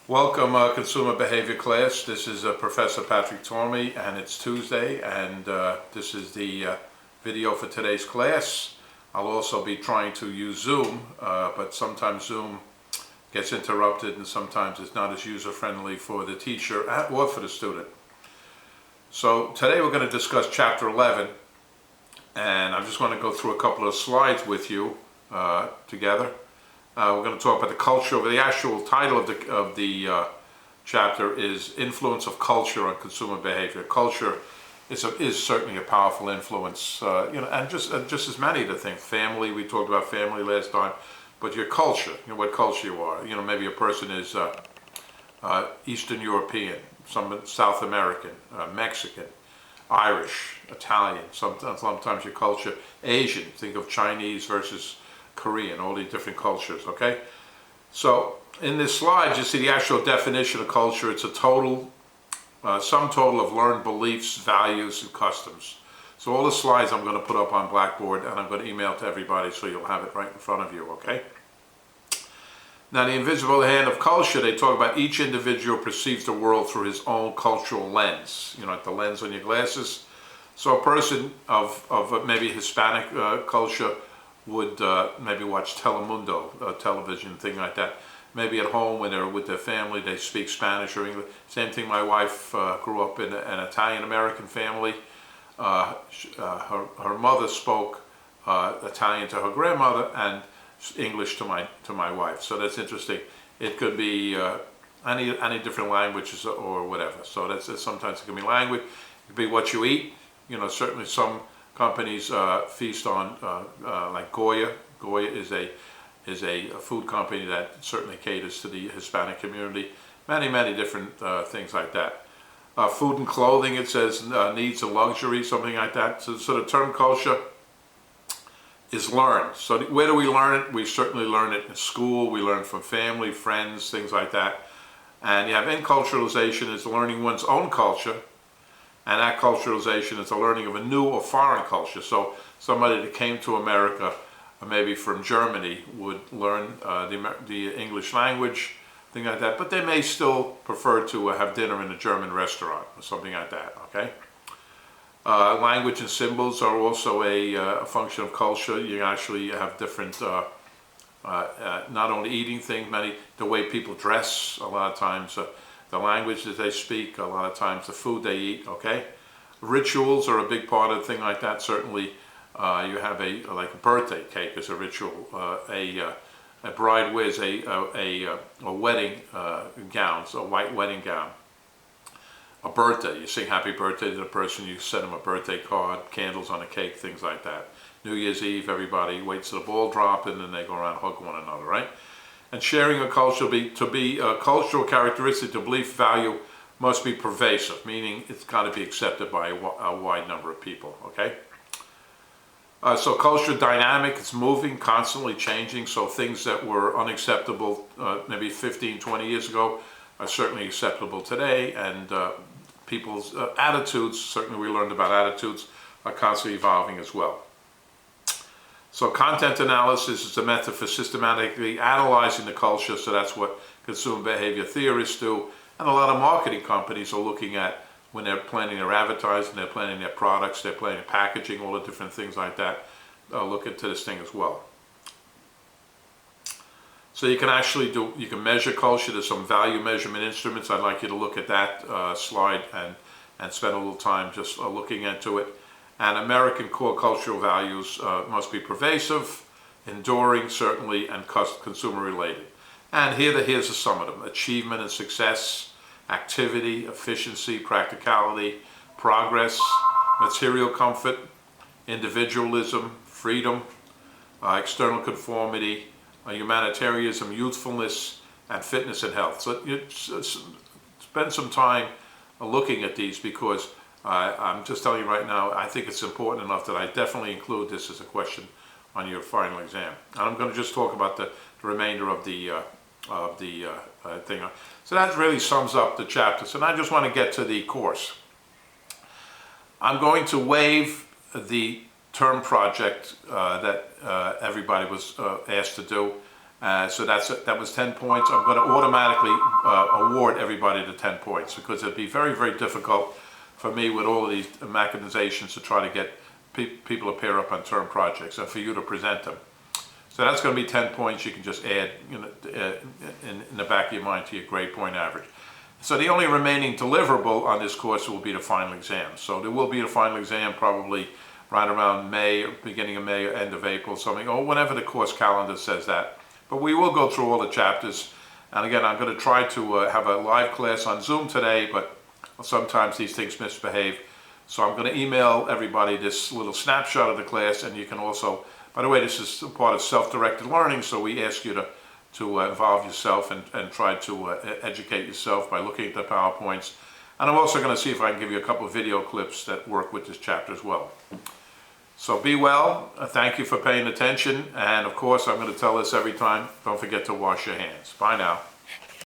Welcome, consumer behavior class. This is Professor Patrick Tormey, and it's Tuesday, and this is the video for today's class. I'll also be trying to use Zoom, but sometimes Zoom gets interrupted, and sometimes it's not as user-friendly for the teacher or for the student. So today we're going to discuss Chapter 11, and I'm just going to go through a couple of slides with you together. We're going to talk about the culture. The actual title of the chapter is Influence of Culture on Consumer Behavior. Culture is certainly a powerful influence, and just as many of the things. Family, we talked about family last time, but your culture, what culture you are. Maybe a person is Eastern European, some South American, Mexican, Irish, Italian. Sometimes your culture, Asian. Think of Chinese versus Korean, all these different cultures, okay? So in this slide, you see the actual definition of culture. It's a total, sum total of learned beliefs, values, and customs. So all the slides I'm going to put up on Blackboard, and I'm going to email to everybody so you'll have it right in front of you, okay? Now, the invisible hand of culture, they talk about each individual perceives the world through his own cultural lens, like the lens on your glasses. So a person of maybe Hispanic culture would maybe watch Telemundo, television, thing like that. Maybe at home when they're with their family, they speak Spanish or English. Same thing, my wife grew up in an Italian-American family. Her mother spoke Italian to her grandmother and English to my wife. So that's interesting. It could be any different languages or whatever. So sometimes it can be language. It could be what you eat. Certainly some companies feast on like Goya. Goya is a food company that certainly caters to the Hispanic community. Many different things like that. Food and clothing, it says needs and luxury, something like that. So the term culture is learned. So where do we learn it? We certainly learn it in school. We learn from family, friends, things like that. And you have enculturalization is learning one's own culture. And that culturalization is the learning of a new or foreign culture. So somebody that came to America, maybe from Germany, would learn the English language, thing like that. But they may still prefer to have dinner in a German restaurant or something like that, okay? Language and symbols are also a function of culture. You actually have different, not only eating things, the way people dress, a lot of times, the language that they speak, a lot of times the food they eat, okay? Rituals are a big part of a thing like that. Certainly you have like a birthday cake is a ritual. A bride wears a wedding gown, so a white wedding gown. A birthday, you sing happy birthday to the person, you send them a birthday card, candles on a cake, things like that. New Year's Eve, everybody waits till the ball drop and then they go around and hug one another, right? And sharing a culture, to be a cultural characteristic, to belief value must be pervasive, meaning it's got to be accepted by a wide number of people, okay? So culture dynamic, it's moving, constantly changing, so things that were unacceptable maybe 15, 20 years ago are certainly acceptable today, and people's attitudes, certainly we learned about attitudes, are constantly evolving as well. So content analysis is a method for systematically analyzing the culture, so that's what consumer behavior theorists do. And a lot of marketing companies are looking at when they're planning their advertising, they're planning their products, they're planning packaging, all the different things like that. Look into this thing as well. So you can measure culture. There's some value measurement instruments. I'd like you to look at that slide and spend a little time just looking into it. And American core cultural values must be pervasive, enduring, certainly, and consumer related. And here's some of them: achievement and success, activity, efficiency, practicality, progress, material comfort, individualism, freedom, external conformity, humanitarianism, youthfulness, and fitness and health. So spend some time looking at these, because I'm just telling you right now, I think it's important enough that I definitely include this as a question on your final exam. And I'm going to just talk about the remainder of the thing. So that really sums up the chapter. So now I just want to get to the course. I'm going to waive the term project that everybody was asked to do, So that was 10 points. I'm going to automatically award everybody the 10 points because it'd be very, very difficult for me with all of these machinations to try to get people to pair up on term projects and for you to present them. So that's going to be 10 points you can just add in the back of your mind to your grade point average. So the only remaining deliverable on this course will be the final exam. So there will be a final exam probably right around May, or beginning of May or end of April, something, or whenever the course calendar says that. But we will go through all the chapters. And again, I'm going to try to have a live class on Zoom today, but sometimes these things misbehave. So I'm going to email everybody this little snapshot of the class, and you can also, by the way, this is part of self-directed learning, so we ask you to involve yourself and try to educate yourself by looking at the PowerPoints. And I'm also going to see if I can give you a couple of video clips that work with this chapter as well. So be well, thank you for paying attention, and of course I'm going to tell this every time, don't forget to wash your hands. Bye now.